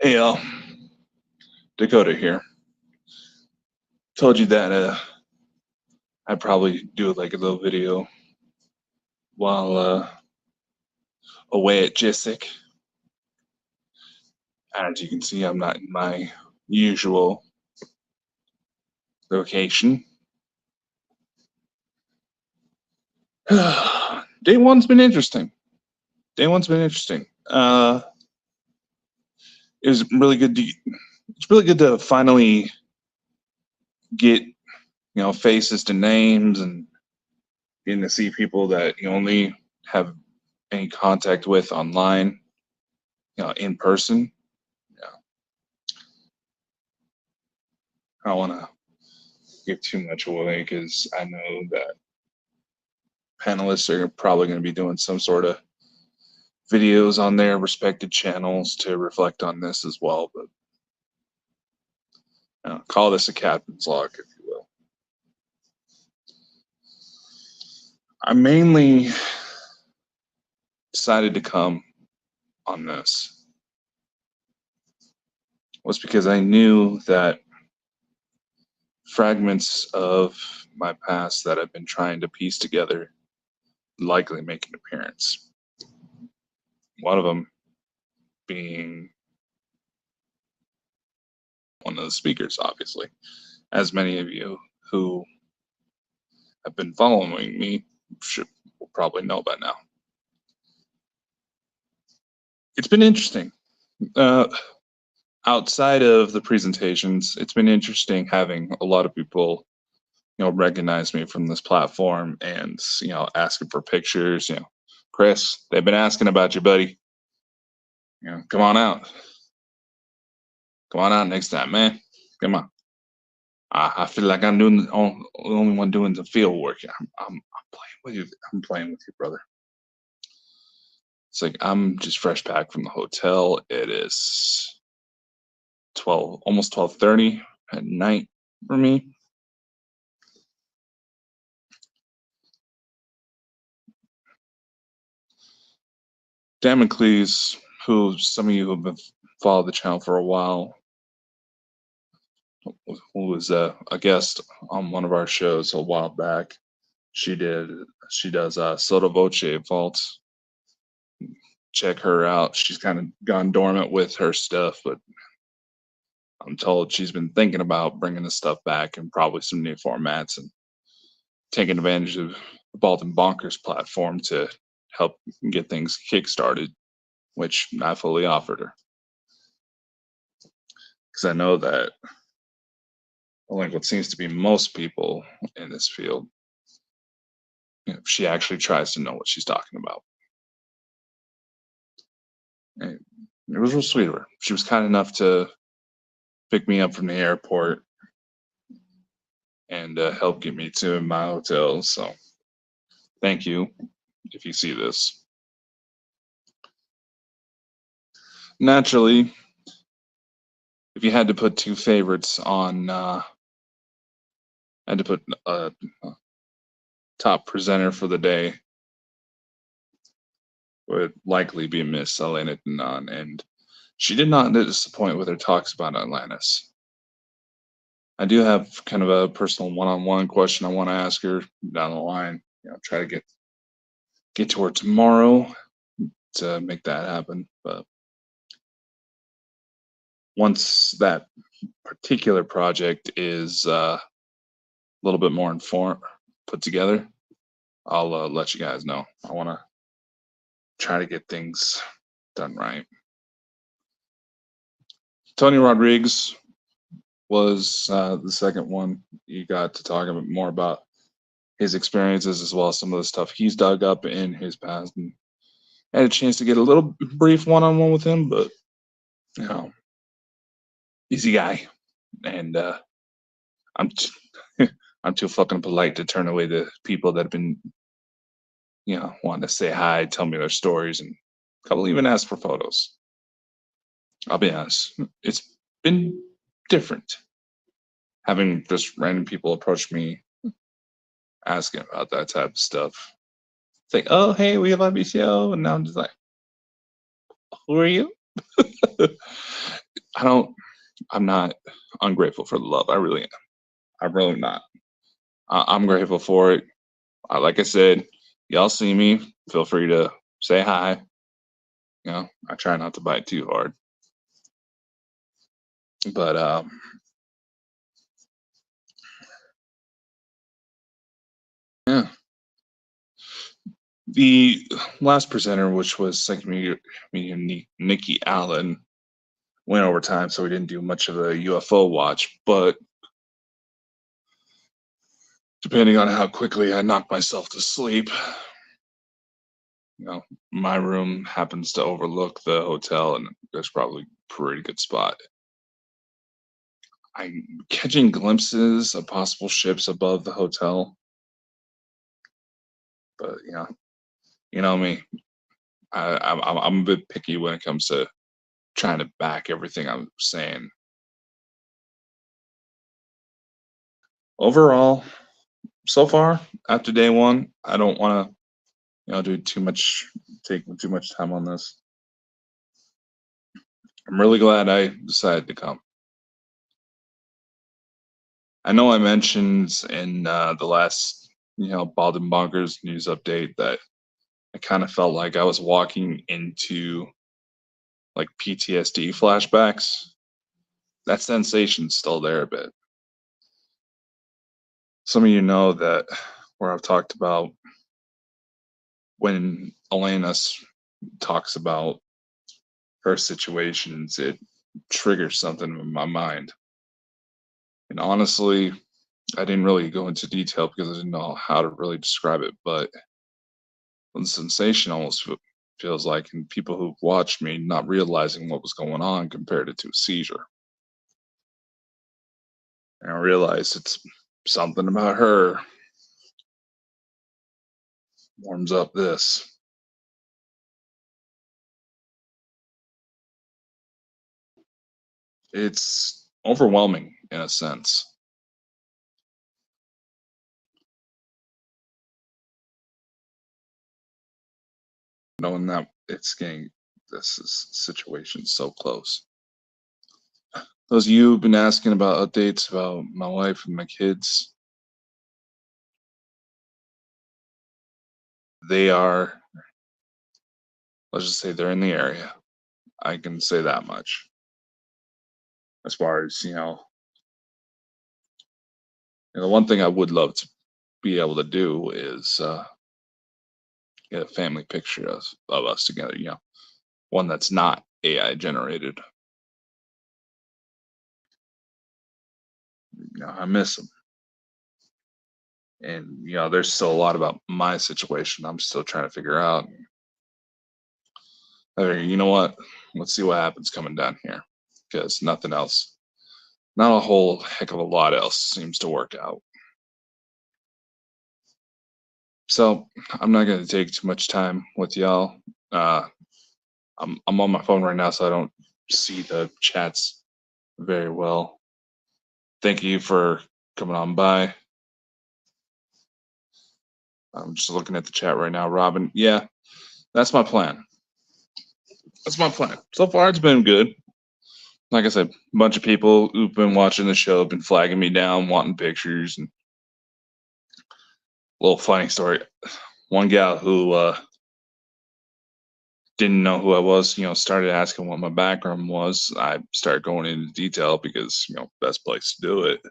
Hey, Dakota here. Told you that I'd probably do like a little video while away at GSIC. As you can see, I'm not in my usual location. Day one's been interesting. Day one's been interesting. It was really good to. It's really good to finally get faces to names and getting to see people that you only have any contact with online, in person. Yeah, I don't want to give too much away because I know that panelists are probably going to be doing some sort of videos on their respected channels to reflect on this as well. But call this a captain's log, if you will. I mainly decided to come on this was because I knew that fragments of my past that I've been trying to piece together likely make an appearance. One of them being one of the speakers, obviously. As many of you who have been following me will probably know by now. It's been interesting. Outside of the presentations, it's been interesting having a lot of people, recognize me from this platform and, asking for pictures. Chris, they've been asking about you, buddy. Come on out. Come on out next time, man. Come on. I feel like I'm doing the only one doing the field work. I'm playing with you. I'm playing with you, brother. It's like I'm just fresh back from the hotel. It is 12, almost 12:30 at night for me. Damocles, who some of you who have been followed the channel for a while, who was a guest on one of our shows a while back. She does Soto Voce vaults. Check her out. She's kind of gone dormant with her stuff, but I'm told she's been thinking about bringing this stuff back and probably some new formats and taking advantage of the Baltimore Bonkers platform to help get things kickstarted, which I fully offered her. Because I know that, like what seems to be most people in this field, she actually tries to know what she's talking about. And it was real sweet of her. She was kind enough to pick me up from the airport and help get me to my hotel. So thank you if you see this. Naturally, if you had to put two favorites on, had to put a top presenter for the day, would likely be Miss Elena Denon, and she did not disappoint with her talks about Atlantis. I do have kind of a personal one-on-one question I want to ask her down the line. Try to get to her tomorrow to make that happen. But once that particular project is a little bit more informed, put together, I'll let you guys know. I want to try to get things done right. Tony Rodriguez was the second one. You got to talk a bit more about his experiences as well as some of the stuff he's dug up in his past. And I had a chance to get a little brief one-on-one with him, but easy guy, and I'm I'm too fucking polite to turn away the people that have been wanting to say hi, tell me their stories, and a couple even ask for photos. I'll be honest, it's been different having just random people approach me asking about that type of stuff. It's like, oh, hey, we love your show. And now I'm just like, who are you? I don't. I'm not ungrateful for the love. I really am. I'm really not. I'm grateful for it. Like I said, y'all see me. Feel free to say hi. I try not to bite too hard, but yeah. The last presenter, which was second medium Nikki Allen, went over time, so we didn't do much of a UFO watch. But depending on how quickly I knock myself to sleep, you know, my room happens to overlook the hotel, and there's probably a pretty good spot. I'm catching glimpses of possible ships above the hotel, but you know me. I'm a bit picky when it comes to trying to back everything I'm saying. Overall, so far after day one, I don't want to do too much, take too much time on this. I'm really glad I decided to come. I know I mentioned in the last Bald and Bonkers news update that I kind of felt like I was walking into like PTSD flashbacks. That sensation's still there a bit. Some of you know that where I've talked about when Elena talks about her situations, it triggers something in my mind. And honestly, I didn't really go into detail because I didn't know how to really describe it, but the sensation almost feels like, and people who've watched me not realizing what was going on compared it to a seizure. And I realized it's something about her warms up this. It's overwhelming in a sense, knowing that it's getting situation so close. Those of you who've been asking about updates about my wife and my kids, they are, let's just say they're in the area. I can say that much. As far as, the one thing I would love to be able to do is get a family picture of us together, one that's not AI generated. I miss them. And, there's still a lot about my situation I'm still trying to figure out. I figure, you know what? Let's see what happens coming down here. Because nothing else, not a whole heck of a lot else seems to work out. So I'm not going to take too much time with y'all. Uh, I'm on my phone right now, so I don't see the chats very well. Thank you for coming on by. I'm just looking at the chat right now, Robin. Yeah, that's my plan. That's my plan. So far, it's been good. Like I said, a bunch of people who've been watching the show have been flagging me down, wanting pictures. And a little funny story. One gal who didn't know who I was, started asking what my background was. I started going into detail because, best place to do it.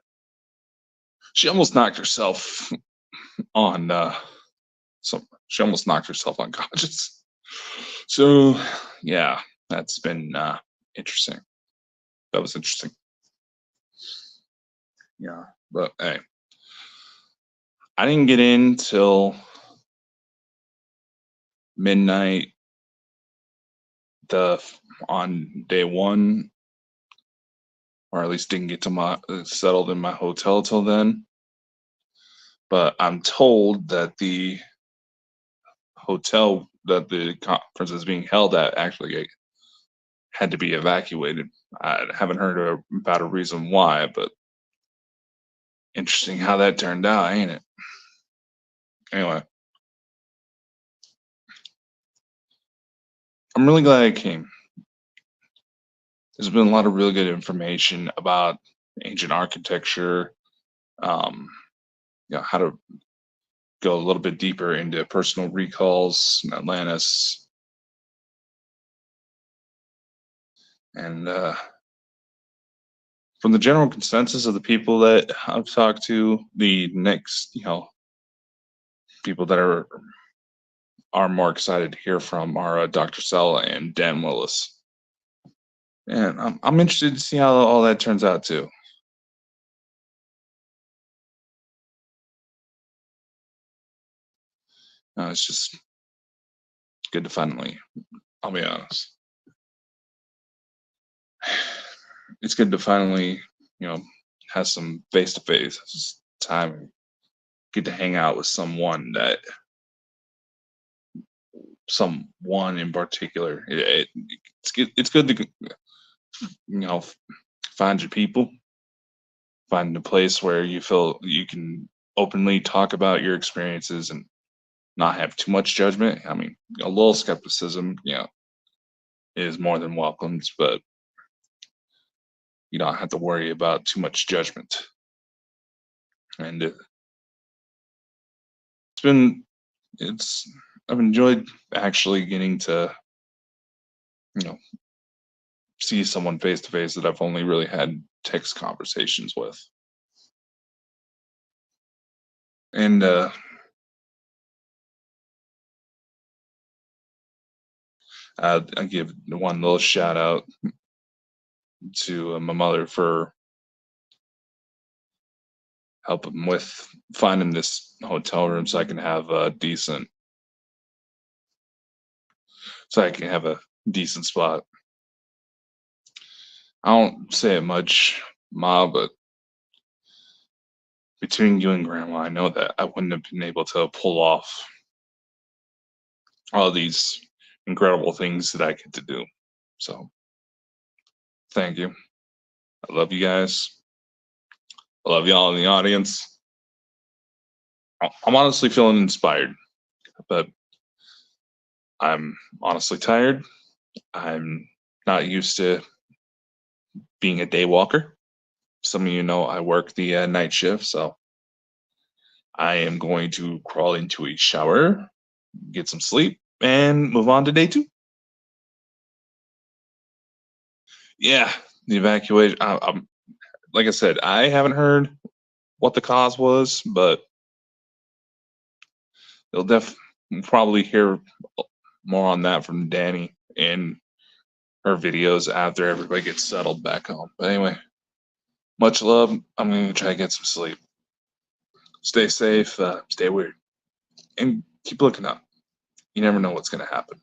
She almost knocked herself on she almost knocked herself unconscious. So yeah, that's been interesting. That was interesting. Yeah. But hey, I didn't get in till midnight the on day one, or at least didn't get to my settled in my hotel till then. But I'm told that the hotel that the conference is being held at actually had to be evacuated. I haven't heard about a reason why, but interesting how that turned out, ain't it? Anyway, I'm really glad I came. there's been a lot of really good information about ancient architecture, um, how to go a little bit deeper into personal recalls in Atlantis, and from the general consensus of the people that I've talked to, the next, people that are more excited to hear from are Dr. Sella and Dan Willis. And I'm interested to see how all that turns out too. It's just good to finally, I'll be honest, it's good to finally, have some face to face time, get to hang out with someone in particular. It's good to, you know, find your people, find a place where you feel you can openly talk about your experiences and not have too much judgment. I mean, a little skepticism, is more than welcomed, but you don't have to worry about too much judgment. And it's been, it's, I've enjoyed actually getting to, you know, see someone face to face that I've only really had text conversations with. And I give one little shout out to my mother for helping with finding this hotel room so I can have a decent spot. I don't say it much, Ma, but between you and Grandma, I know that I wouldn't have been able to pull off all these incredible things that I get to do. So, thank you. I love you guys. I love y'all in the audience. I'm honestly feeling inspired, but I'm honestly tired. I'm not used to being a day walker. Some of you know I work the night shift, so I am going to crawl into a shower, get some sleep, and move on to day 2. Yeah, the evacuation. I'm like I said, I haven't heard what the cause was, but you'll probably hear more on that from Danny in her videos after everybody gets settled back home. But anyway, much love. I'm going to try to get some sleep. Stay safe, stay weird, and keep looking up. You never know what's going to happen.